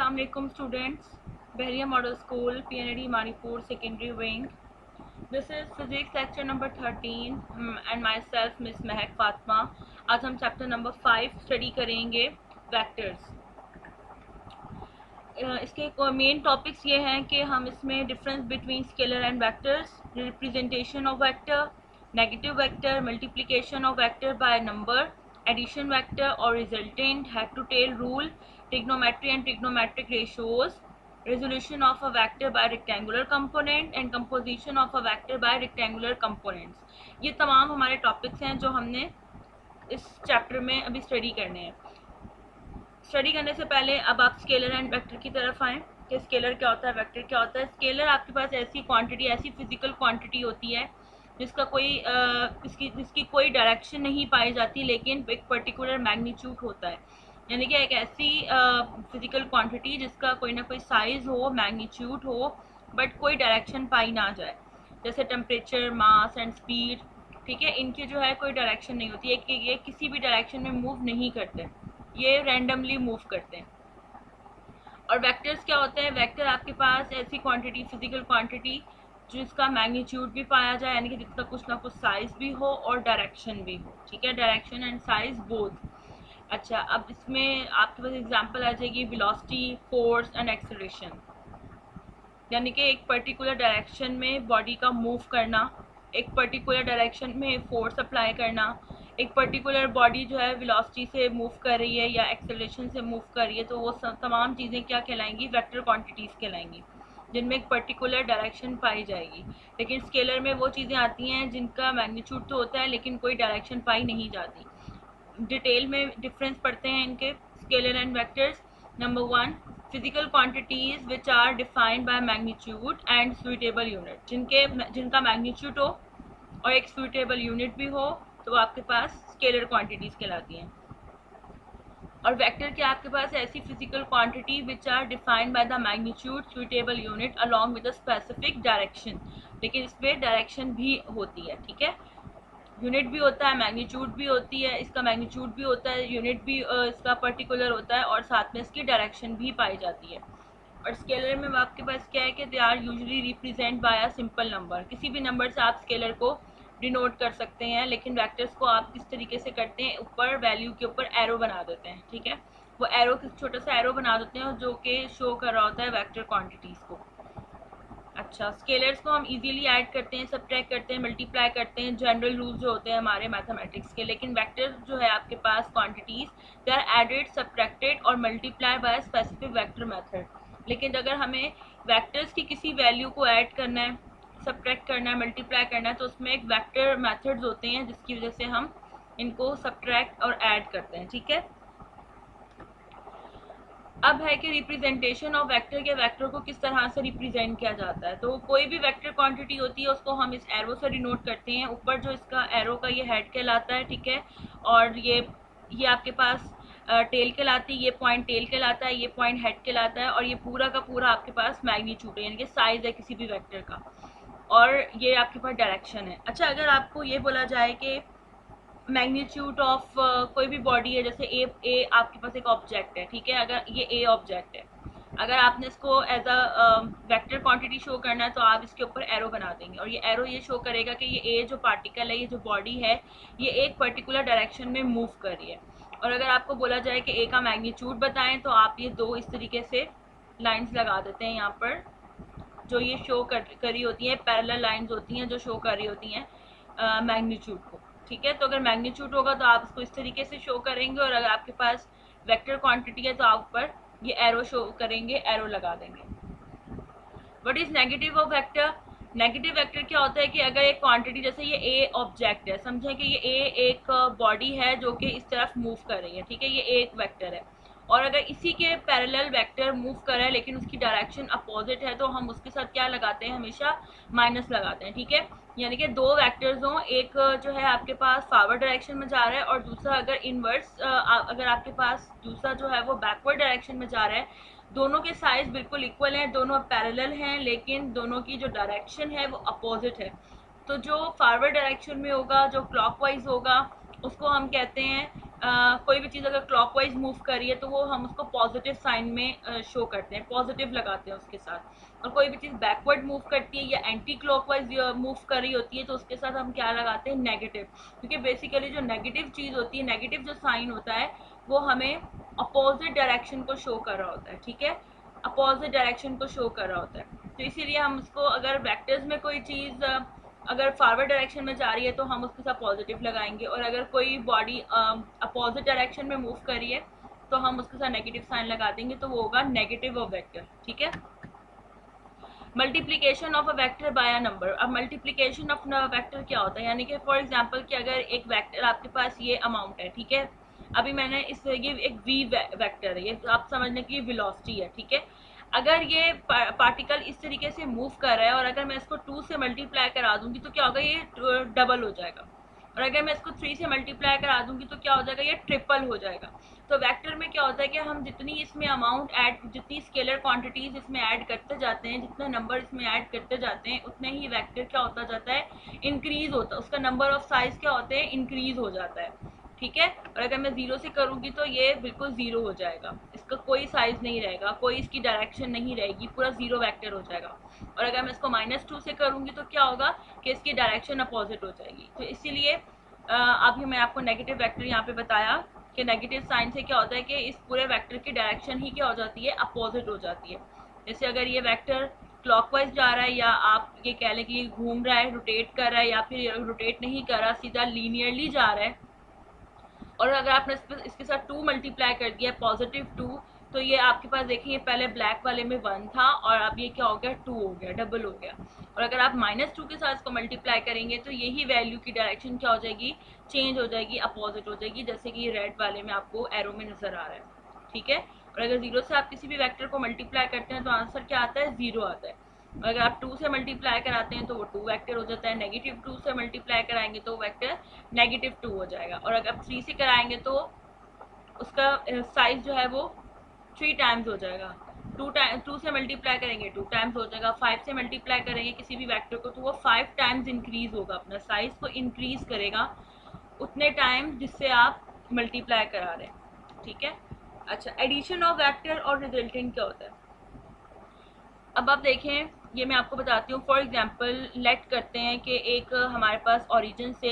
अस्सलाम वालेकुम students, Bahria model school PNAD Manipur secondary wing. This is physics lecture number 13 and myself miss Mehak Fatima. आज हम chapter number 5 study करेंगे, vectors. इसके main topics ये हैं कि हम इसमें difference between scalar and vectors, representation of vector, negative vector, multiplication of vector by number, addition vector और resultant, head to tail rule, trigonometry and trigonometric ratios, resolution of a vector by rectangular component and composition of a vector by rectangular components. ये तमाम हमारे topics हैं जो हमने इस chapter में अभी स्टडी करने हैं. स्टडी करने से पहले अब आप स्केलर एंड वेक्टर की तरफ आएँ कि स्केलर क्या होता है, वेक्टर क्या होता है. स्केलर आपके पास ऐसी क्वांटिटी, ऐसी फिजिकल क्वांटिटी होती है जिसकी कोई डायरेक्शन नहीं पाई जाती, लेकिन एक पर्टिकुलर मैग्नीट्यूड होता है. यानी कि एक ऐसी फिजिकल क्वांटिटी जिसका कोई ना कोई साइज हो, मैग्नीट्यूड हो, बट कोई डायरेक्शन पाई ना जाए. जैसे टेम्परेचर, मास एंड स्पीड. ठीक है, इनकी जो है कोई डायरेक्शन नहीं होती है, ये किसी भी डायरेक्शन में मूव नहीं करते, ये रैंडमली मूव करते हैं. और वेक्टर्स क्या होते हैं? वेक्टर आपके पास ऐसी क्वांटिटी, फिजिकल क्वांटिटी जिसका मैग्नीट्यूड भी पाया जाए, यानी कि जिसका कुछ ना कुछ साइज भी हो और डायरेक्शन भी हो. ठीक है, डायरेक्शन एंड साइज बोथ. अच्छा, अब इसमें आपके पास एग्जांपल आ जाएगी वेलोसिटी, फोर्स एंड एक्सेलरेशन. यानी कि एक पर्टिकुलर डायरेक्शन में बॉडी का मूव करना, एक पर्टिकुलर डायरेक्शन में फोर्स अप्लाई करना, एक पर्टिकुलर बॉडी जो है वेलोसिटी से मूव कर रही है या एक्सेलरेशन से मूव कर रही है, तो वो तमाम चीज़ें क्या कहलाएंगी? वेक्टर क्वांटिटीज़ कहलाएंगी, जिनमें एक पर्टिकुलर डायरेक्शन पाई जाएगी. लेकिन स्केलर में वो चीज़ें आती हैं जिनका मैग्नीट्यूड तो होता है लेकिन कोई डायरेक्शन पाई नहीं जाती. डिटेल में डिफरेंस पढ़ते हैं इनके, scalar and vectors. Number 1, physical quantities which are defined by magnitude and suitable unit. जिनका मैग्नीट्यूड हो और एक सुइटेबल यूनिट भी हो, तो आपके पास स्केलर क्वांटिटीज कहलाती हैं. और वेक्टर क्या? आपके पास ऐसी physical quantity which are defined by the magnitude, suitable unit along with a specific direction. लेकिन इसमें डायरेक्शन भी होती है. ठीक है, यूनिट भी होता है, मैग्नीट्यूड भी होती है, इसका मैग्नीट्यूड भी होता है, यूनिट भी इसका पर्टिकुलर होता है, और साथ में इसकी डायरेक्शन भी पाई जाती है. और स्केलर में आपके पास क्या है कि they are usually represent by a simple number. किसी भी नंबर से आप स्केलर को डिनोट कर सकते हैं, लेकिन वेक्टर्स को आप किस तरीके से करते हैं? ऊपर वैल्यू के ऊपर एरो बना देते हैं. ठीक है, वो एरो छोटा सा एरो बना देते हैं जो कि शो कर रहा होता है वेक्टर क्वान्टिटीज़ को. अच्छा, स्केलर्स को हम इजीली ऐड करते हैं, सब्ट्रैक्ट करते हैं, मल्टीप्लाई करते हैं, जनरल रूल्स जो होते हैं हमारे मैथमेटिक्स के. लेकिन वेक्टर जो है आपके पास quantities, they are added, subtracted और multiply by specific vector method. लेकिन अगर हमें वेक्टर्स की किसी वैल्यू को ऐड करना है, सब्ट्रैक्ट करना है, मल्टीप्लाई करना है, तो उसमें एक वेक्टर मेथड्स होते हैं जिसकी वजह से हम इनको सब्ट्रैक्ट और ऐड करते हैं. ठीक है, अब है कि रिप्रेजेंटेशन ऑफ वेक्टर के, वेक्टर को किस तरह से रिप्रेजेंट किया जाता है. तो कोई भी वेक्टर क्वांटिटी होती है उसको हम इस एरो से डिनोट करते हैं. ऊपर जो इसका एरो का ये हेड कहलाता है. ठीक है, और ये आपके पास टेल कहलाती है, ये पॉइंट टेल कहलाता है, ये पॉइंट हेड कहलाता है, और ये पूरा का पूरा आपके पास मैग्नीट्यूड है, यानी कि साइज है किसी भी वेक्टर का, और ये आपके पास डायरेक्शन है. अच्छा, अगर आपको ये बोला जाए कि मैग्नीट्यूड ऑफ कोई भी बॉडी है, जैसे ए आपके पास एक ऑब्जेक्ट है. ठीक है, अगर ये ए ऑब्जेक्ट है, अगर आपने इसको as a vector quantity show करना है तो आप इसके ऊपर एरो बना देंगे, और ये एरो ये शो करेगा कि ये ए जो पार्टिकल है, ये जो बॉडी है, ये एक पर्टिकुलर डायरेक्शन में मूव कर रही है. और अगर आपको बोला जाए कि ए का मैग्नीट्यूड बताएं, तो आप ये दो इस तरीके से लाइन्स लगा देते हैं यहाँ पर, जो ये शो करी होती हैं, पैरेलल लाइन्स होती हैं जो शो कर रही होती हैं मैग्नीट्यूड को. ठीक है, तो अगर मैग्नीट्यूड होगा तो आप इसको इस तरीके से शो करेंगे, और अगर आपके पास वेक्टर क्वांटिटी है तो आप ऊपर ये एरो शो करेंगे, एरो लगा देंगे. What is negative of vector? Negative vector क्या होता है कि अगर एक क्वांटिटी, जैसे ये ए ऑब्जेक्ट है, समझें कि ये ए एक बॉडी है जो कि इस तरफ मूव कर रही है. ठीक है, ये एक वेक्टर है, और अगर इसी के पैरेलल वेक्टर मूव कर रहा है लेकिन उसकी डायरेक्शन अपोजिट है, तो हम उसके साथ क्या लगाते हैं? हमेशा माइनस लगाते हैं. ठीक है, यानी कि दो वेक्टर्स हों, एक जो है आपके पास फॉरवर्ड डायरेक्शन में जा रहा है, और दूसरा अगर इनवर्स, अगर आपके पास दूसरा जो है वो बैकवर्ड डायरेक्शन में जा रहा है. दोनों के साइज बिल्कुल इक्वल हैं, दोनों पैरेलल हैं, लेकिन दोनों की जो डायरेक्शन है वो अपोजिट है. तो जो फॉरवर्ड डायरेक्शन में होगा, जो क्लॉकवाइज होगा, उसको हम कहते हैं कोई भी चीज़ अगर क्लॉकवाइज मूव कर रही है तो वो हम उसको पॉजिटिव साइन में शो करते हैं, पॉजिटिव लगाते हैं उसके साथ। और कोई भी चीज़ बैकवर्ड मूव करती है या एंटी क्लॉकवाइज मूव कर रही होती है तो उसके साथ हम क्या लगाते हैं, नेगेटिव। क्योंकि बेसिकली जो नेगेटिव चीज़ होती है, नेगेटिव जो साइन होता है वो हमें अपोजिट डायरेक्शन को शो कर रहा होता है, ठीक है, अपोजिट डायरेक्शन को शो कर रहा होता है। तो इसीलिए हम उसको, अगर वेक्टर्स में कोई चीज़ अगर फॉरवर्ड डायरेक्शन में जा रही है तो हम उसके साथ पॉजिटिव लगाएंगे, और अगर कोई बॉडी अपोजिट डायरेक्शन में मूव कर रही है तो हम उसके साथ नेगेटिव साइन लगा देंगे, तो वो होगा नेगेटिव ऑफ वेक्टर, ठीक है। Multiplication of a vector by a number. अब मल्टीप्लीकेशन ऑफ वेक्टर क्या होता है, यानी कि फॉर एग्जांपल कि अगर एक वेक्टर आपके पास ये अमाउंट है, ठीक है, अभी मैंने इस ये एक वी वेक्टर है, ये आप समझने की वेलोसिटी है, ठीक है। अगर ये पार्टिकल इस तरीके से मूव कर रहा है और अगर मैं इसको 2 से मल्टीप्लाई करा दूंगी तो क्या होगा, ये डबल हो जाएगा। और अगर मैं इसको 3 से मल्टीप्लाई करा दूंगी तो क्या हो जाएगा, ये ट्रिपल हो जाएगा। तो वेक्टर में क्या होता है कि हम जितनी इसमें अमाउंट ऐड, जितनी स्केलर क्वांटिटीज इसमें ऐड करते जाते हैं, जितने नंबर इसमें ऐड करते जाते हैं, उतने ही वेक्टर क्या होता जाता है, इंक्रीज होता है, उसका नंबर ऑफ साइज क्या होते हैं, इंक्रीज हो जाता है, ठीक है। और अगर मैं 0 से करूँगी तो ये बिल्कुल 0 हो जाएगा, इसका कोई साइज नहीं रहेगा, कोई इसकी डायरेक्शन नहीं रहेगी, पूरा 0 वेक्टर हो जाएगा। और अगर मैं इसको -2 से करूँगी तो क्या होगा कि इसकी डायरेक्शन अपोजिट हो जाएगी। तो इसीलिए अभी मैं आपको नेगेटिव वेक्टर यहाँ पे बताया कि नेगेटिव साइन से क्या होता है कि इस पूरे वेक्टर की डायरेक्शन ही क्या हो जाती है, अपोजिट हो जाती है। जैसे अगर ये वेक्टर क्लॉकवाइज जा रहा है, या आप ये कह लें कि ये घूम रहा है, रोटेट कर रहा है, या फिर रोटेट नहीं कर रहा, सीधा लीनियरली जा रहा है, और अगर आपने इसके साथ 2 मल्टीप्लाई कर दिया, +2, तो ये आपके पास देखिए पहले ब्लैक वाले में 1 था और अब ये क्या हो गया, 2 हो गया, डबल हो गया। और अगर आप -2 के साथ इसको मल्टीप्लाई करेंगे तो यही वैल्यू की डायरेक्शन क्या हो जाएगी, चेंज हो जाएगी, अपोजिट हो जाएगी, जैसे कि रेड वाले में आपको एरो में नजर आ रहा है, ठीक है। और अगर 0 से आप किसी भी वेक्टर को मल्टीप्लाई करते हैं तो आंसर क्या आता है, 0 आता है। अगर आप 2 से मल्टीप्लाई कराते हैं तो वो 2 वेक्टर हो जाता है, -2 से मल्टीप्लाई कराएंगे तो वेक्टर -2 हो जाएगा। और अगर आप 3 से कराएंगे तो उसका साइज जो है वो 3 टाइम्स हो जाएगा। 2 से मल्टीप्लाई करेंगे 2 टाइम्स हो जाएगा। 5 से मल्टीप्लाई करेंगे किसी भी वेक्टर को तो वो 5 टाइम्स इंक्रीज होगा, अपना साइज को इंक्रीज करेगा उतने टाइम जिससे आप मल्टीप्लाई करा रहे हैं, ठीक है। अच्छा, एडिशन ऑफ वेक्टर और रिजल्टेंट क्या होता है, अब आप देखें, ये मैं आपको बताती हूँ। फॉर एग्जांपल लेट करते हैं कि एक हमारे पास ओरिजिन से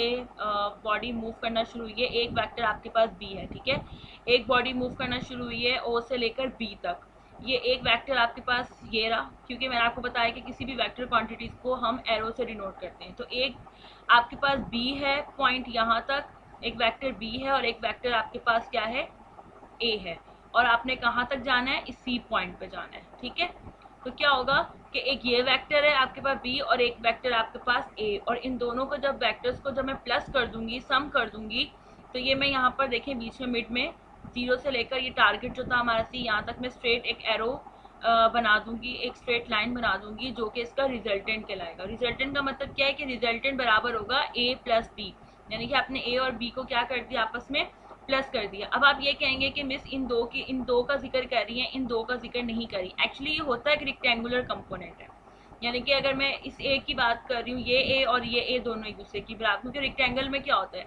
बॉडी मूव करना शुरू हुई है, एक वेक्टर आपके पास बी है, ठीक है, एक बॉडी मूव करना शुरू हुई है ओ से लेकर बी तक। ये एक वेक्टर आपके पास ये रहा, क्योंकि मैंने आपको बताया कि किसी भी वेक्टर क्वांटिटीज़ को हम एरो से डिनोट करते हैं। तो एक आपके पास बी है पॉइंट यहाँ तक, एक वेक्टर बी है, और एक वेक्टर आपके पास क्या है, ए है, और आपने कहाँ तक जाना है, इस सी पॉइंट पे जाना है, ठीक है। तो क्या होगा कि एक ये वेक्टर है आपके पास बी और एक वेक्टर आपके पास ए, और इन दोनों को जब वेक्टर्स को जब मैं प्लस कर दूंगी, सम कर दूंगी, तो ये मैं यहाँ पर देखें बीच में मिड में 0 से लेकर ये टारगेट जो था हमारा सी, यहाँ तक मैं स्ट्रेट एक एरो बना दूंगी, एक स्ट्रेट लाइन बना दूंगी जो कि इसका रिजल्टेंट कहलाएगा। रिजल्टेंट का मतलब क्या है कि रिजल्टेंट बराबर होगा ए प्लस बी, यानी कि आपने ए और बी को क्या कर दिया, आपस में प्लस कर दिया। अब आप ये कहेंगे कि मिस इन दो का जिक्र कर रही है, इन दो का जिक्र नहीं करी। एक्चुअली ये होता है एक रेक्टेंगुलर कंपोनेंट है, यानी कि अगर मैं इस ए की बात कर रही हूँ, ये ए और ये ए दोनों एक दूसरे की बराबर, क्योंकि रेक्टेंगल में क्या होता है,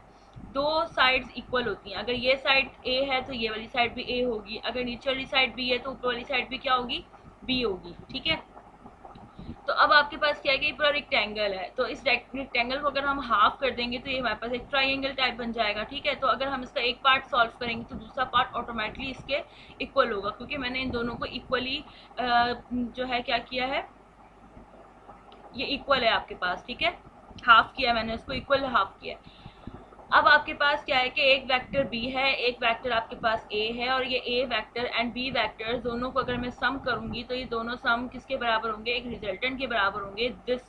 दो साइड्स इक्वल होती हैं। अगर ये साइड ए है तो ये वाली साइड भी ए होगी, अगर नीचे वाली साइड बी है तो ऊपर वाली साइड भी क्या होगी, बी होगी, ठीक है। तो अब आपके पास क्या है कि ये पूरा रेक्टेंगल है, तो इस रेक्टेंगल को अगर हम हाफ कर देंगे तो ये हमारे पास एक ट्राइंगल टाइप बन जाएगा, ठीक है। तो अगर हम इसका एक पार्ट सॉल्व करेंगे तो दूसरा पार्ट ऑटोमेटिकली इसके इक्वल होगा, क्योंकि मैंने इन दोनों को इक्वली जो है क्या किया है, ये इक्वल है आपके पास, ठीक है, हाफ किया मैंने इसको, इक्वल हाफ किया। अब आपके पास क्या है कि एक वेक्टर बी है, एक वेक्टर आपके पास ए है, और ये ए वेक्टर एंड बी वेक्टर दोनों को अगर मैं सम करूंगी तो ये दोनों सम किसके बराबर होंगे, एक रिजल्टेंट के बराबर होंगे। दिस,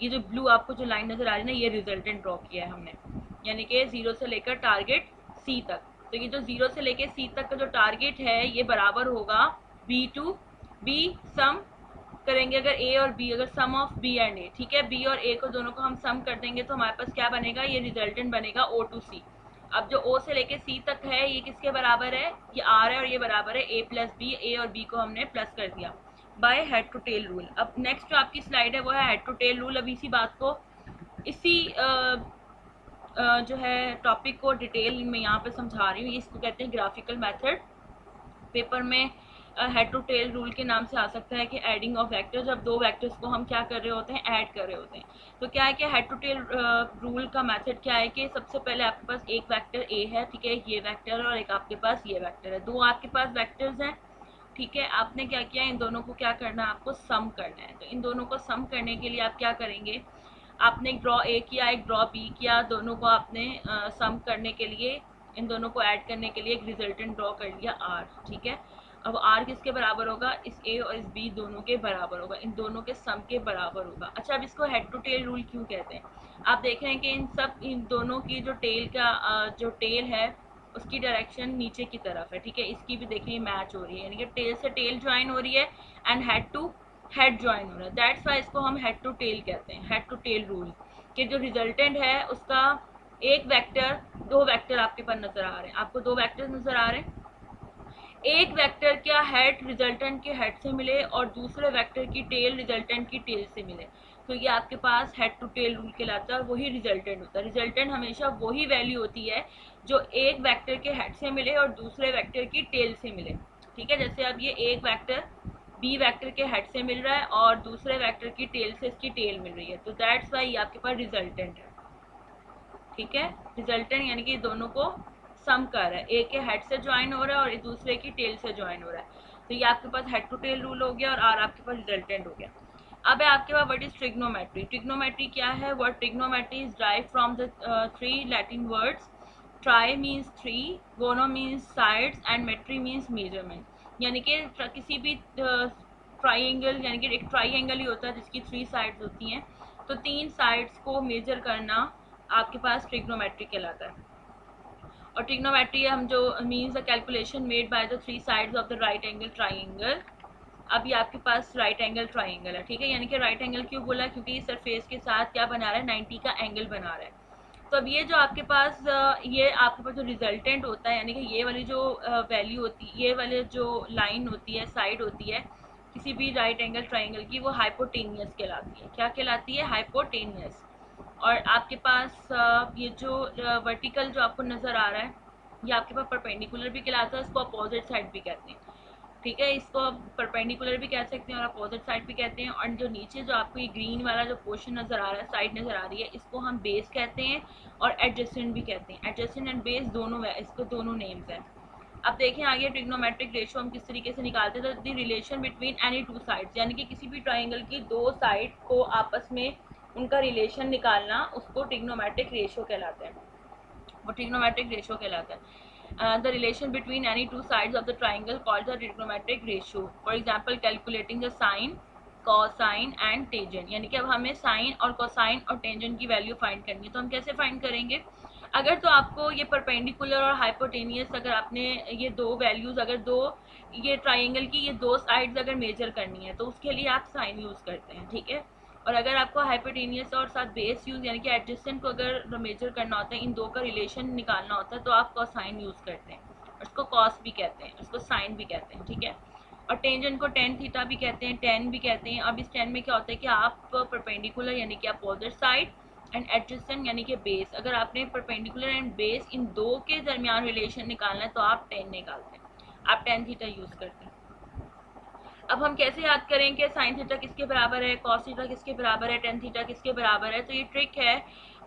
ये जो ब्लू आपको जो लाइन नजर आ रही है ना, ये रिजल्टेंट ड्रॉ किया है हमने, यानी कि 0 से लेकर टारगेट सी तक। तो ये जो 0 से लेकर सी तक का जो टारगेट है ये बराबर होगा बी टू बी सम करेंगे, अगर ए और बी, अगर सम ऑफ बी एंड ए, ठीक है, बी और ए को दोनों को हम सम कर देंगे तो हमारे पास क्या बनेगा, ये रिजल्टेंट बनेगा ओ टू सी। अब जो ओ से लेके सी तक है ये किसके बराबर है, ये आर है, और ये बराबर है ए प्लस बी, ए और बी को हमने प्लस कर दिया by head to tail rule. अब नेक्स्ट जो आपकी स्लाइड है वो है हेड टू टेल रूल। अब इसी बात को इसी जो है टॉपिक को डिटेल में यहाँ पे समझा रही हूँ। इसको कहते हैं ग्राफिकल मेथड। पेपर में हेड टू टेल रूल के नाम से आ सकता है कि एडिंग ऑफ वेक्टर, जब दो वेक्टर्स को हम क्या कर रहे होते हैं, ऐड कर रहे होते हैं। तो क्या है कि हेड टू टेल रूल का मेथड क्या है कि सबसे पहले आपके पास एक वेक्टर ए है, ठीक है, ये वेक्टर है, और एक आपके पास ये वेक्टर है। दो आपके पास वेक्टर्स हैं, ठीक है। आपने क्या किया, इन दोनों को क्या करना है, आपको सम करना है। तो इन दोनों को सम करने के लिए आप क्या करेंगे, आपने एक ड्रॉ ए किया, एक ड्रॉ बी किया, दोनों को आपने सम करने के लिए, इन दोनों को ऐड करने के लिए एक रिजल्टेंट ड्रॉ कर लिया आर, ठीक है। अब आर किसके बराबर होगा, इस ए और इस बी दोनों के बराबर होगा, इन दोनों के सम के बराबर होगा। अच्छा, अब इसको हेड टू टेल रूल क्यों कहते हैं, आप देख रहे हैं कि इन दोनों की जो टेल का जो टेल है उसकी डायरेक्शन नीचे की तरफ है, ठीक है। इसकी भी देखिए मैच हो रही है, यानी कि टेल से टेल ज्वाइन हो रही है and head to head join हो रहा है। दैट्स वाई इसको हम हेड टू टेल कहते हैं, हेड टू टेल रूल, कि जो रिजल्टेंट है उसका एक वेक्टर, दो वेक्टर आपके पास नजर आ रहे हैं, आपको दो वेक्टर नजर आ रहे हैं, एक वेक्टर का हेड रिजल्टेंट के हेड से मिले और दूसरे वेक्टर की टेल रिजल्टेंट की टेल से मिले, तो ये आपके पास हेड टू टेल रूल कहलाता है, और वही रिजल्टेंट होता है। रिजल्टेंट हमेशा वही वैल्यू होती है जो एक वेक्टर के हेड से मिले और दूसरे वेक्टर की टेल से मिले, ठीक है। जैसे अब ये एक वेक्टर बी वेक्टर के हेड से मिल रहा है और दूसरे वेक्टर की टेल से इसकी टेल मिल रही है, तो दैट्स वाई ये आपके पास रिजल्टेंट है, ठीक है। रिजल्टेंट यानी कि दोनों को सम कर रहा है, एक के हेड से ज्वाइन हो रहा है और दूसरे की टेल से ज्वाइन हो रहा है, तो ये आपके पास हेड टू टेल रूल हो गया और आर आपके पास रिजल्टेंट हो गया। अब है आपके पास व्हाट इज ट्रिग्नोमेट्री। ट्रिग्नोमेट्री क्या है, word trigonometry is drive from the three Latin words, tri means three, gono means sides and metry means measurement. यानी कि किसी भी ट्राइंगल, यानी कि एक ट्राइंगल ही होता है जिसकी थ्री साइड्स होती हैं, तो तीन साइड्स को मेजर करना आपके पास ट्रिग्नोमेट्री कहलाता है। और ट्रिग्नोमेट्री हम जो means the calculation made by the three sides of the right angle triangle. अभी आपके पास राइट एंगल ट्राइंगल है, ठीक है, यानी कि राइट एंगल क्यों बोला, क्योंकि इस सरफेस के साथ क्या बना रहा है, 90 का एंगल बना रहा है। तो अब ये जो आपके पास ये आपके पास जो रिजल्टेंट होता है, यानी कि ये वाली जो वैल्यू होती है, ये वाली जो लाइन होती है, साइड होती है किसी भी राइट एंगल ट्राइंगल की, वो हाइपोटेनियस कहलाती है। क्या कहलाती है, हाइपोटेनियस। और आपके पास ये जो वर्टिकल जो आपको नज़र आ रहा है, ये आपके पास परपेंडिकुलर भी कहलाता है, इसको अपोजिट साइड भी कहते हैं, ठीक है। इसको आप परपेंडिकुलर भी कह सकते हैं और अपोजिट साइड भी कहते हैं। और जो नीचे जो आपको ये ग्रीन वाला जो पोर्शन नज़र आ रहा है, साइड नज़र आ रही है, इसको हम बेस कहते हैं और एडजेसेंट भी कहते हैं। एडजेसेंट एंड बेस दोनों, इसको दोनों नेम्स हैं। अब देखें आगे ट्रिग्नोमेट्रिक रेशियो हम किस तरीके से निकालते हैं, तो the relation between any two sides, यानी कि किसी भी ट्राइंगल की दो साइड को आपस में उनका रिलेशन निकालना, उसको ट्रिग्नोमेट्रिक रेशियो कहलाता है, वो ट्रिग्नोमेट्रिक रेशियो कहलाता है। The relation between any two sides of the triangle called the trigonometric ratio. For example, calculating the sine, cosine and tangent. यानी कि अब हमें साइन और कोसाइन और टेंजेंट की वैल्यू फाइंड करनी है, तो हम कैसे फाइंड करेंगे, अगर तो आपको ये परपेंडिकुलर और हाइपोटेनियस, अगर आपने ये दो वैल्यूज, अगर दो ये ट्राइंगल की ये दो साइड्स अगर मेजर करनी है, तो उसके लिए आप साइन यूज़ करते हैं, ठीक है। और अगर आपको हाइपोटेनियस और साथ बेस यूज यानी कि एडजेसेंट को अगर मेजर करना होता है, इन दो का रिलेशन निकालना होता है, तो आप कोसाइन यूज करते हैं, उसको कॉस भी कहते हैं, उसको साइन भी कहते हैं, ठीक है। और टेंजेंट को टेन थीटा भी कहते हैं, टेन भी कहते हैं। अब इस टेन में क्या होता है कि आप परपेंडिकुलर यानी कि अपोजिट साइड एंड एडजेसेंट यानी कि बेस, अगर आपने परपेंडिकुलर एंड बेस इन दो के दरमियान रिलेशन निकालना है, तो आप टेन निकालते हैं, आप टेन थीटा यूज करते हैं। अब हम कैसे याद करें कि साइन थीटा किसके बराबर है, कॉस थीटा किसके बराबर है, टेन थीटा किसके बराबर है, तो ये ट्रिक है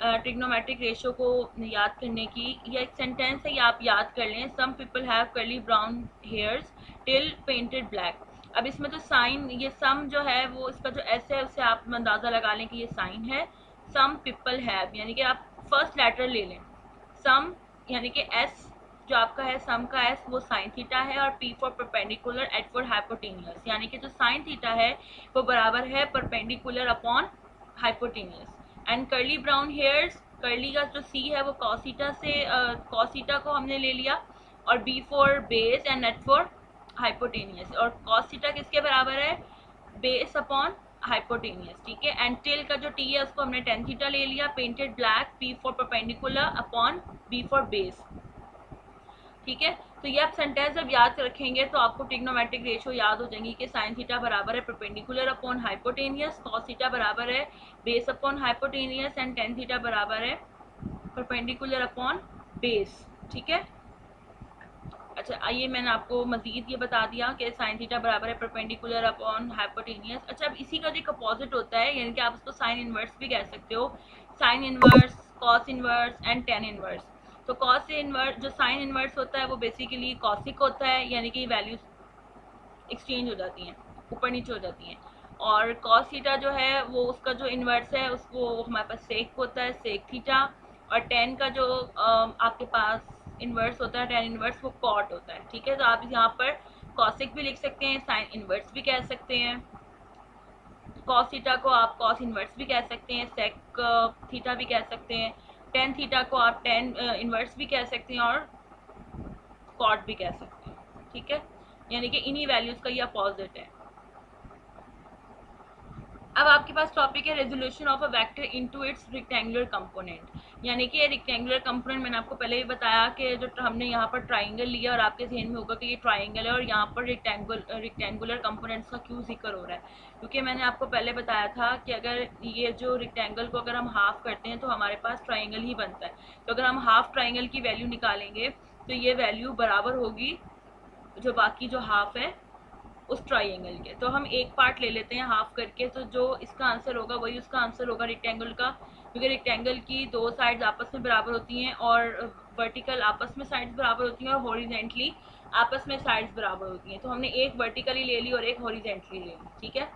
ट्रिग्नोमेट्रिक रेशियो को याद करने की। या एक सेंटेंस है, ये आप याद कर लें, some people have curly brown hairs till painted black. अब इसमें तो साइन, ये सम जो है वो इसका जो एस है उससे आप अंदाज़ा लगा लें कि ये साइन है। सम पीपल हैव यानी कि आप फर्स्ट लेटर ले लें, सम यानी कि एस जो आपका है सम का एस वो साइन थीटा है, और P for perpendicular, H for hypotenuse, यानी कि जो साइन थीटा है वो बराबर है perpendicular upon hypotenuse. And curly brown hairs, curly का जो सी है वो कॉसीटा से, कॉसीटा को हमने ले लिया, और B for base and H for hypotenuse. और कॉसीटा किसके बराबर है, बेस अपॉन हाइपोटेनियस, ठीक है। एंड टिल का जो टी है उसको हमने टेन थीटा ले लिया, painted black, P for perpendicular upon B for base, ठीक है। तो ये आप सेंटेंस जब याद रखेंगे तो आपको ट्रिग्नोमेट्रिक रेशियो याद हो जाएंगी कि साइन थीटा बराबर है perpendicular upon hypotenuse, cos theta बराबर है base upon hypotenuse, and ten theta बराबर है परपेंडिकुलर अपॉन बेस, ठीक है। अच्छा आइए मैंने आपको मजीद ये बता दिया कि साइन थीटा बराबर है परपेंडिकुलर अपॉन हाइपोटेनियस। अच्छा अब इसी का जो एक अपोजिट होता है, यानी कि आप उसको साइन इनवर्स भी कह सकते हो, sine inverse, cos inverse and tan inverse. तो कॉस इनवर्स, जो साइन इनवर्स होता है वो बेसिकली कॉसिक होता है, यानी कि वैल्यूज एक्सचेंज हो जाती हैं, ऊपर नीचे हो जाती हैं। और कॉस थीटा जो है वो उसका जो इन्वर्स है उसको हमारे पास सेक होता है, सेक थीटा। और टेन का जो आपके पास इन्वर्स होता है, टेन इन्वर्स, वो कॉट होता है, ठीक है। तो आप यहाँ पर कॉसिक भी लिख सकते हैं, साइन इन्वर्स भी कह सकते हैं, कॉस थीटा को आप कॉस इन्वर्स भी कह सकते हैं, सेक थीटा भी कह सकते हैं, टेन थीटा को आप टेन इन्वर्स भी कह सकते हैं और कॉट भी कह सकते हैं, ठीक है। यानी कि इन्हीं वैल्यूज का ये अपोजिट है। अब आपके पास टॉपिक है resolution of a vector into its rectangular component. यानी कि रेक्टेंगुलर कंपोनेंट मैंने आपको पहले ही बताया कि जो हमने यहाँ पर ट्राइंगल लिया और आपके ज़हन में होगा कि ये ट्राइंगल है और यहाँ पर रेक्टेंगुलर कंपोनेंट्स का क्यों जिक्र हो रहा है, क्योंकि मैंने आपको पहले बताया था कि अगर ये जो रेक्टेंगल को अगर हम हाफ करते हैं तो हमारे पास ट्राइंगल ही बनता है। तो अगर हम हाफ ट्राइंगल की वैल्यू निकालेंगे तो ये वैल्यू बराबर होगी जो बाकी जो हाफ है उस ट्राइंगल के। तो हम एक पार्ट ले लेते हैं हाफ करके, तो जो इसका आंसर होगा वही उसका आंसर होगा रेक्टेंगल का, क्योंकि रेक्टेंगल की दो साइड्स आपस में बराबर होती हैं और वर्टिकल आपस में साइड्स बराबर होती हैं और हॉरिजेंटली आपस में साइड्स बराबर होती हैं। तो हमने एक वर्टिकली ले ली और एक हॉरिजेंटली ले ली, ठीक है।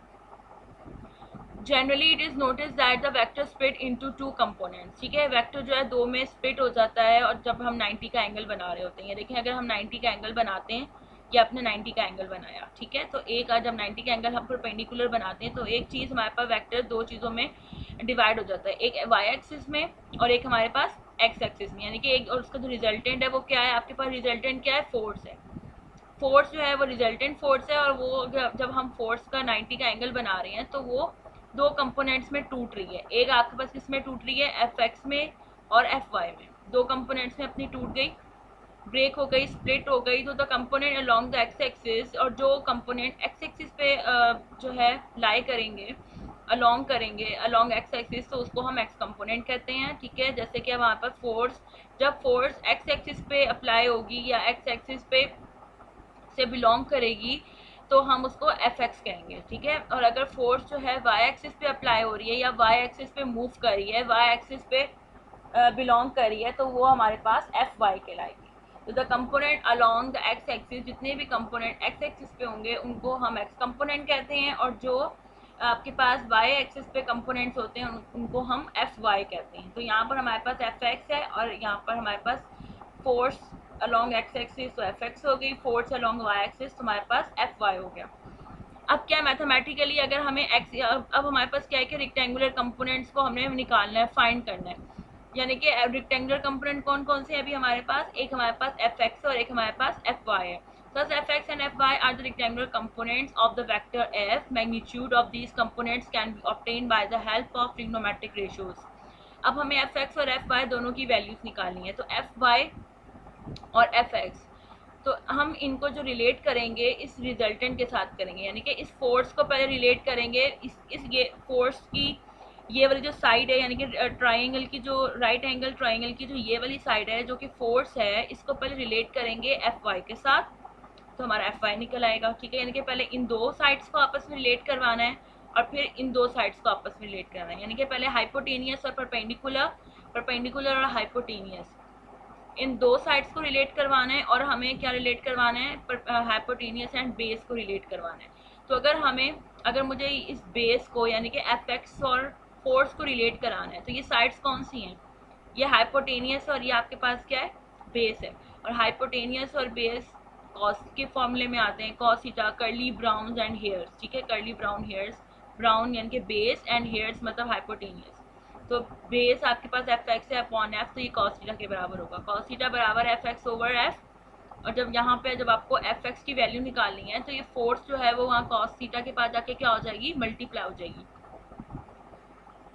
Generally it is notice that the vector split into two components, ठीक है। वेक्टर जो है दो में स्प्लिट हो जाता है और जब हम 90 का एंगल बना रहे होते हैं, देखिए अगर हम 90 का एंगल बनाते हैं, या अपने 90 का एंगल बनाया, ठीक है। तो एक जब 90 का एंगल हम परपेंडिकुलर बनाते हैं तो एक चीज़ हमारे पास वेक्टर दो चीज़ों में डिवाइड हो जाता है, एक वाई एक्सिस में और एक हमारे पास एक्स एक्सिस में। यानी कि एक, और उसका जो रिजल्टेंट है वो क्या है, आपके पास रिजल्टेंट क्या है, फोर्स है। फोर्स जो है वो रिजल्टेंट फोर्स है और वो जब हम फोर्स का 90 का एंगल बना रहे हैं तो वो दो कंपोनेंट्स में टूट रही है। एक आपके पास किस में टूट रही है, एफ एक्स में और एफ वाई में, दो कंपोनेंट्स में अपनी टूट गई, ब्रेक हो गई, स्प्लिट हो गई। तो the component along the X axis, और जो कंपोनेंट एक्स एक्सिस पे जो है लाई करेंगे, अलोंग करेंगे अलोंग एक्स एक्सिस, तो उसको हम एक्स कंपोनेंट कहते हैं, ठीक है। जैसे कि हमारे पास फोर्स, जब फोर्स एक्स एक्सिस पे अप्लाई होगी या एक्स एक्सिस पे से बिलोंग करेगी तो हम उसको एफ एक्स कहेंगे, ठीक है। और अगर फोर्स जो है वाई एक्सिस पे अप्लाई हो रही है या वाई एक्सिस पे मूव कर रही है, वाई एक्सिस पे बिलोंग कर रही है, तो वो हमारे पास एफ वाई कहलाएगी। तो the component along the X axis, जितने भी कंपोनेंट एक्स एक्सिस पे होंगे उनको हम एक्स कंपोनेंट कहते हैं, और जो आपके पास वाई एक्सिस पे कंपोनेंट्स होते हैं उनको हम एफ वाई कहते हैं। तो यहाँ पर हमारे पास एफ एक्स है और यहाँ पर हमारे पास फोर्स अलोंग एक्स एक्सिस तो एफ एक्स हो गई, फोर्स अलोंग वाई एक्सिस तो हमारे पास एफ वाई हो गया। अब क्या मैथमेटिकली अगर हमें एक्स, अब हमारे पास क्या है कि रेक्टेंगुलर कंपोनेंट्स को हमने निकालना है, फाइंड करना है। यानी कि रेक्टेंगुलर कंपोनेंट कौन कौन से अभी हमारे पास, एक हमारे पास एफ एक्स और एक हमारे पास एफ वाई है। Thus fx and fy are the rectangular components of the vector f. Magnitude of these components can be obtained by the help of trigonometric ratios. अब हमें fx और fy दोनों की values निकालनी है। तो fy और fx, तो हम इनको जो रिलेट करेंगे इस रिजल्टेंट के साथ करेंगे, यानी कि इस फोर्स को पहले रिलेट करेंगे इस ये फोर्स की ये वाली जो साइड है, यानी कि ट्राइंगल की जो राइट एंगल ट्राइंगल की जो ये वाली साइड है जो कि फोर्स है, इसको पहले रिलेट करेंगे एफ वाई के साथ, तो हमारा एफ वाई निकल आएगा, ठीक है। यानी कि पहले इन दो साइड्स को आपस में रिलेट करवाना है और फिर इन दो साइड्स को आपस में रिलेट करना है, यानी कि पहले हाइपोटेनियस और परपेंडिकुलर, परपेंडिकुलर और हाइपोटेनियस, इन दो साइड्स को रिलेट करवाना है। और हमें क्या रिलेट करवाना है, हाइपोटेनियस एंड बेस को रिलेट करवाना है। तो अगर मुझे इस बेस को यानी कि एफ एक्स और फोर्स को रिलेट कराना है, तो ये साइड्स कौन सी हैं, ये हाइपोटेनियस और ये आपके पास क्या है, बेस है। और हाइपोटेनियस और बेस कॉस के फॉर्मूले में आते हैं, cos theta curly brown and hairs, ठीक है। कर्ली ब्राउन हेयर्स, ब्राउन यानी कि बेस एंड हेयर्स मतलब हाइपोटेनियस। तो बेस आपके पास एफ एक्स है अपॉन एफ, तो ये कॉस थीटा के बराबर होगा, कॉस थीटा बराबर एफ एक्स ओवर एफ। और जब यहाँ पे जब आपको एफ एक्स की वैल्यू निकालनी है तो ये फोर्स जो है वो वहाँ कॉस थीटा के पास जाके क्या हो जाएगी, मल्टीप्लाई हो जाएगी।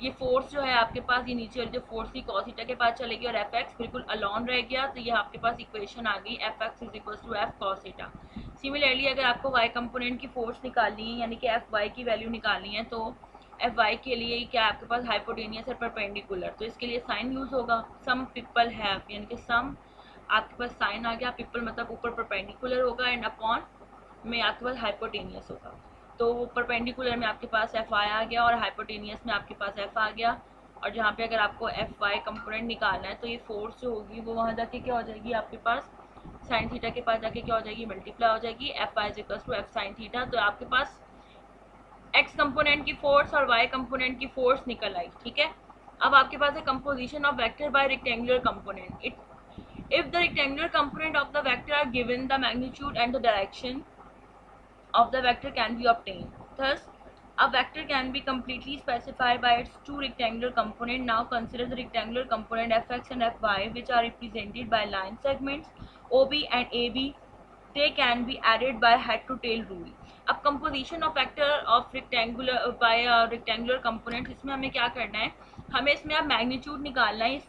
ये फोर्स जो है आपके पास, ये नीचे वाली जो फोर्स थी कॉस थीटा के पास चलेगी और एफ एक्स बिल्कुल अलॉन रह गया, तो ये आपके पास इक्वेशन आ गई F X is equal to F cos theta. Similarly अगर आपको वाई कंपोनेंट की फोर्स निकालनी है यानी कि एफ वाई की वैल्यू निकालनी है, तो एफ वाई के लिए क्या आपके पास हाइपोटेनियस है परपेंडिकुलर, तो इसके लिए साइन यूज होगा। सम पीपल हैव, यानी कि सम आपके पास साइन आ गया, पीपल मतलब ऊपर परपेंडिकुलर होगा एंड अपॉन में आपके पास हाइपोटेनियस होगा। तो परपेंडिकुलर में आपके पास एफ आई आ गया और हाइपोटेनियस में आपके पास एफ आ गया। और जहाँ पे अगर आपको एफ वाई कंपोनेंट निकालना है तो ये फोर्स जो होगी वो वहाँ जाके क्या हो जाएगी आपके पास साइन थीटा के पास जाके क्या हो जाएगी मल्टीप्लाई हो जाएगी, F Y is equal to F sine theta. तो आपके पास एक्स कंपोनेंट की फोर्स और वाई कंपोनेंट की फोर्स निकल आई, ठीक है। अब आपके पास है composition of vector by rectangular component. It if the rectangular component of the vector are given, the magnitude and the direction of the vector can be obtained. Thus, a vector can be completely specified by its two rectangular components. Now consider the rectangular component fx and fy, which are represented by line segments OB and AB. They can be added by head to tail rule. अब composition of vector of rectangular by rectangular components, इसमें हमें क्या करना है, हमें इसमें अब magnitude निकालना है, इस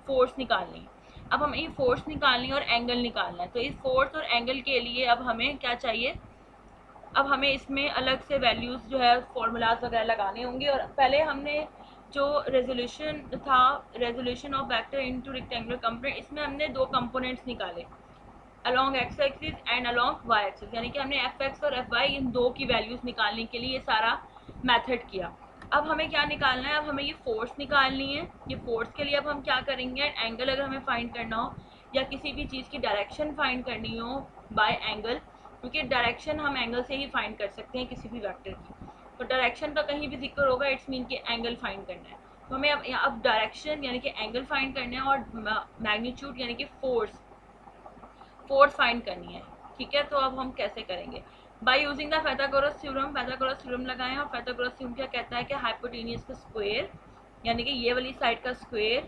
फोर्स निकालनी है। अब हमें ये फोर्स निकालनी है और एंगल निकालना है। तो इस फोर्स और एंगल के लिए अब हमें क्या चाहिए, अब हमें इसमें अलग से वैल्यूज़ जो है फॉर्मूलाज वगैरह लगाने होंगे। और पहले हमने जो रेजोल्यूशन था, resolution of vector into rectangular component, इसमें हमने दो कंपोनेंट्स निकाले along X axis and along Y axis, यानी कि हमने एफ एक्स और एफ वाई इन दो की वैल्यूज़ निकालने के लिए ये सारा मेथड किया। अब हमें क्या निकालना है, अब हमें ये फोर्स निकालनी है। ये फोर्स के लिए अब हम क्या करेंगे, एंगल अगर हमें फाइंड करना हो या किसी भी चीज़ की डायरेक्शन फाइंड करनी हो बाय एंगल, क्योंकि डायरेक्शन हम एंगल से ही फाइंड कर सकते हैं किसी भी वेक्टर की। तो डायरेक्शन का कहीं भी जिक्र होगा इट्स मीन कि एंगल फाइंड करना है। तो हमें अब डायरेक्शन यानी कि एंगल फाइंड करना है और मैग्नीट्यूड यानी कि फोर्स फाइंड करनी है, ठीक है। तो अब हम कैसे करेंगे, by using the Pythagoras theorem. Pythagoras theorem लगाएं और पाइथागोरस थ्योरम क्या कहता है कि हाइपोटेनियस का स्क्वायर यानी कि ये वाली साइड का स्क्वायर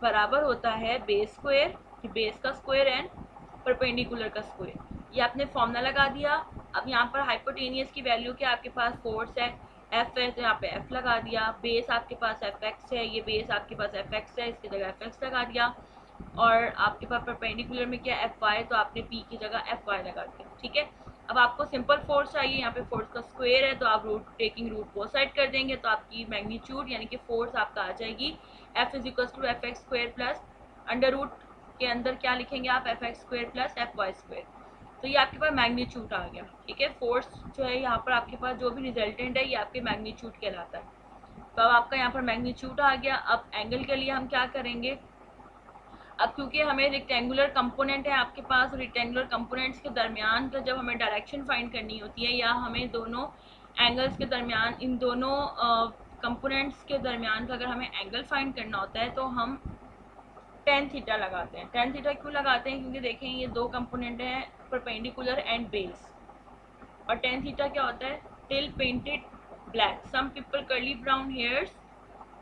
बराबर होता है बेस स्क्वायर, बेस का स्क्वायर एंड परपेंडिकुलर का स्क्वायर। ये आपने फॉर्मूला लगा दिया। अब यहाँ पर हाइपोटेनियस की वैल्यू क्या, आपके पास फोर्स है एफ है, तो यहाँ पे एफ लगा दिया। बेस आपके पास एफ एक्स है, ये बेस आपके पास एफ एक्स है, इसकी जगह एफ एक्स लगा दिया। और आपके पास परपेंडिकुलर में क्या एफ वाई, तो आपने पी की जगह एफ वाई लगा दिया, ठीक है। अब आपको सिंपल फोर्स चाहिए, यहाँ पे फोर्स का स्क्वायर है तो आप root taking root both side कर देंगे, तो आपकी मैग्नीट्यूड यानी कि फोर्स आपका आ जाएगी F is equal to F X square plus under root के अंदर क्या लिखेंगे आप, F X square plus F Y square. तो ये आपके पास मैग्नीट्यूड आ गया, ठीक है। फोर्स जो है यहाँ पर आपके पास जो भी रिजल्टेंट है ये आपके मैग्नीट्यूड कहलाता है। तो अब आपका यहाँ पर मैग्नीट्यूड आ गया। अब एंगल के लिए हम क्या करेंगे, अब क्योंकि हमें रेक्टेंगुलर कंपोनेंट है आपके पास, रेक्टेंगुलर कंपोनेंट्स के दरमियान का जब हमें डायरेक्शन फाइंड करनी होती है या हमें दोनों एंगल्स के दरमियान, इन दोनों कंपोनेंट्स के दरमियान का अगर हमें एंगल फाइंड करना होता है तो हम टेन थीटा लगाते हैं। टेन थीटा क्यों लगाते हैं, क्योंकि देखें ये दो कंपोनेंट हैं परपेंडिकुलर एंड बेस। और टेन थीटा क्या होता है, till painted black, some people curly brown hairs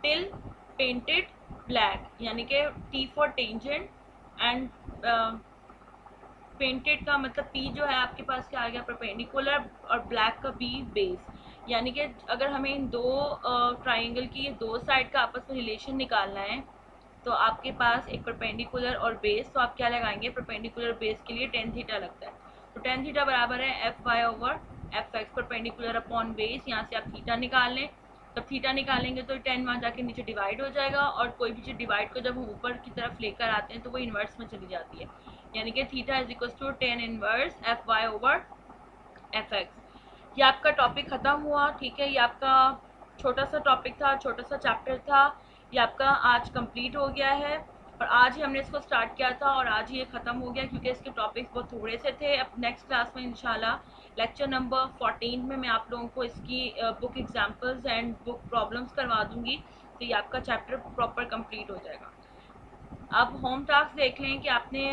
till painted black, यानी कि T for tangent and painted का मतलब पी जो है आपके पास क्या आ गया परपेंडिकुलर और ब्लैक का बी बेस। यानी कि अगर हमें इन दो ट्राइंगल की दो साइड का आपस में रिलेशन निकालना है तो आपके पास एक परपेंडिकुलर और बेस, तो आप क्या लगाएंगे, परपेंडिकुलर बेस के लिए टेन थीटा लगता है। तो टेन थीटा बराबर है F Y over F X perpendicular upon base. यहाँ से आप थीटा निकाल लें, तब थीटा निकालेंगे तो टेन वहाँ जाके नीचे डिवाइड हो जाएगा और कोई भी चीज़ डिवाइड को जब हम ऊपर की तरफ लेकर आते हैं तो वो इन्वर्स में चली जाती है, यानी कि theta is equal to tan inverse F Y over F X. ये आपका टॉपिक ख़त्म हुआ, ठीक है। ये आपका छोटा सा टॉपिक था, छोटा सा चैप्टर था, ये आपका आज कंप्लीट हो गया है। और आज ही हमने इसको स्टार्ट किया था और आज ही ये ख़त्म हो गया क्योंकि इसके टॉपिक्स बहुत थोड़े से थे। अब नेक्स्ट क्लास में इंशाल्लाह लेक्चर नंबर 14 में मैं आप लोगों को इसकी book examples and book problems करवा दूंगी, तो ये आपका चैप्टर प्रॉपर कंप्लीट हो जाएगा। अब होम टास्क देख लें कि आपने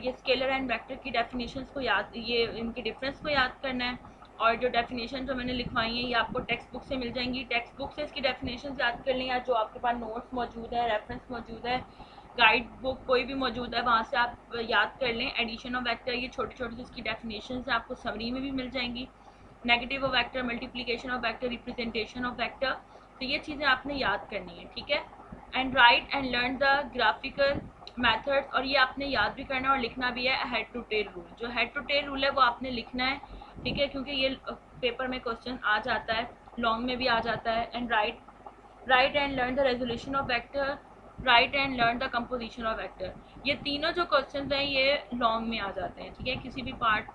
ये स्केलर एंड वेक्टर की डेफिनेशंस को याद, ये इनके डिफरेंस को याद करना है। और जो डेफिनेशन जो मैंने लिखवाई हैं ये आपको टेक्स्ट बुक से मिल जाएंगी, टेक्स्ट बुक से इसकी डेफिनेशन याद कर लें या जो आपके पास नोट्स मौजूद है, रेफरेंस मौजूद है, गाइड बुक कोई भी मौजूद है वहाँ से आप याद कर लें। एडिशन ऑफ वेक्टर ये छोटी छोटी सी इसकी डेफिनेशन है, आपको समरी में भी मिल जाएंगी। Negative of vector, multiplication of vector, representation of vector, तो ये चीज़ें आपने याद करनी है, ठीक है। And right and learn the graphical methods, और ये आपने याद भी करना है और लिखना भी है हेड टू टेल रूल। जो हेड टू टेल रूल है वो आपने लिखना है, ठीक है, क्योंकि ये पेपर में क्वेश्चन आ जाता है। लॉन्ग में भी आ जाता है। And right and learn the resolution of vector, right and learn the composition of vector. ये तीनों जो क्वेश्चन हैं ये लॉन्ग में आ जाते हैं, ठीक है, किसी भी पार्ट,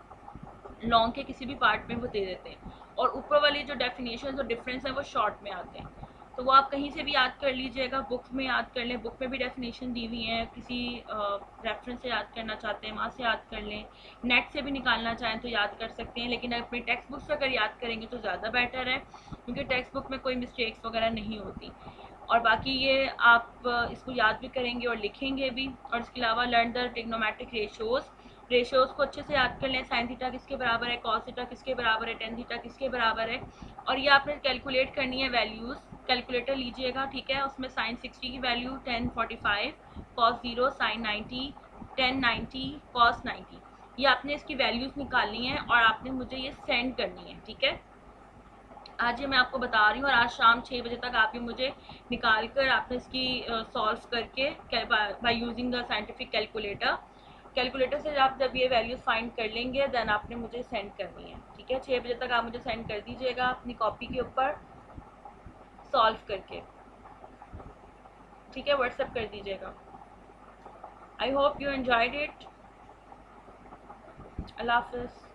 लॉन्ग के किसी भी पार्ट में वो दे देते हैं। और ऊपर वाली जो डेफिनेशन और डिफरेंस है वो शॉर्ट में आते हैं। तो वो आप कहीं से भी याद कर लीजिएगा, बुक्स में याद कर लें, बुक में भी डेफिनेशन दी हुई है, किसी रेफरेंस से याद करना चाहते हैं वहाँ से याद कर लें, नेट से भी निकालना चाहें तो याद कर सकते हैं। लेकिन अपनी टेक्स्ट बुक से अगर याद करेंगे तो ज़्यादा बेटर है, क्योंकि टेक्स्ट बुक में कोई मिस्टेक्स वगैरह नहीं होती। और बाकी ये आप इसको याद भी करेंगे और लिखेंगे भी। और इसके अलावा लर्न द ट्रिग्नोमेट्रिक रेशियोज़ को अच्छे से याद कर लें। साइन थीटा किसके बराबर है, कॉस थीटा किसके बराबर है, टेन थीटा किसके बराबर है। और ये आपने कैलकुलेट करनी है वैल्यूज़, कैलकुलेटर लीजिएगा, ठीक है, उसमें साइन 60 की वैल्यू 1045, कॉस 0 साइन 90, 1090, कॉस 90, ये आपने इसकी वैल्यूज़ निकालनी है और आपने मुझे ये सेंड करनी है, ठीक है। आज ये मैं आपको बता रही हूँ, और आज शाम 6 बजे तक आप ये मुझे निकाल कर आपने इसकी सॉल्व करके by using the scientific calculator से आप जब ये वैल्यूज फाइंड कर लेंगे देन आपने मुझे सेंड करनी है, ठीक है। 6 बजे तक आप मुझे सेंड कर दीजिएगा अपनी कॉपी के ऊपर सॉल्व करके, ठीक है, व्हाट्सएप कर दीजिएगा। I hope you enjoyed it. अल्लाह हाफिज़।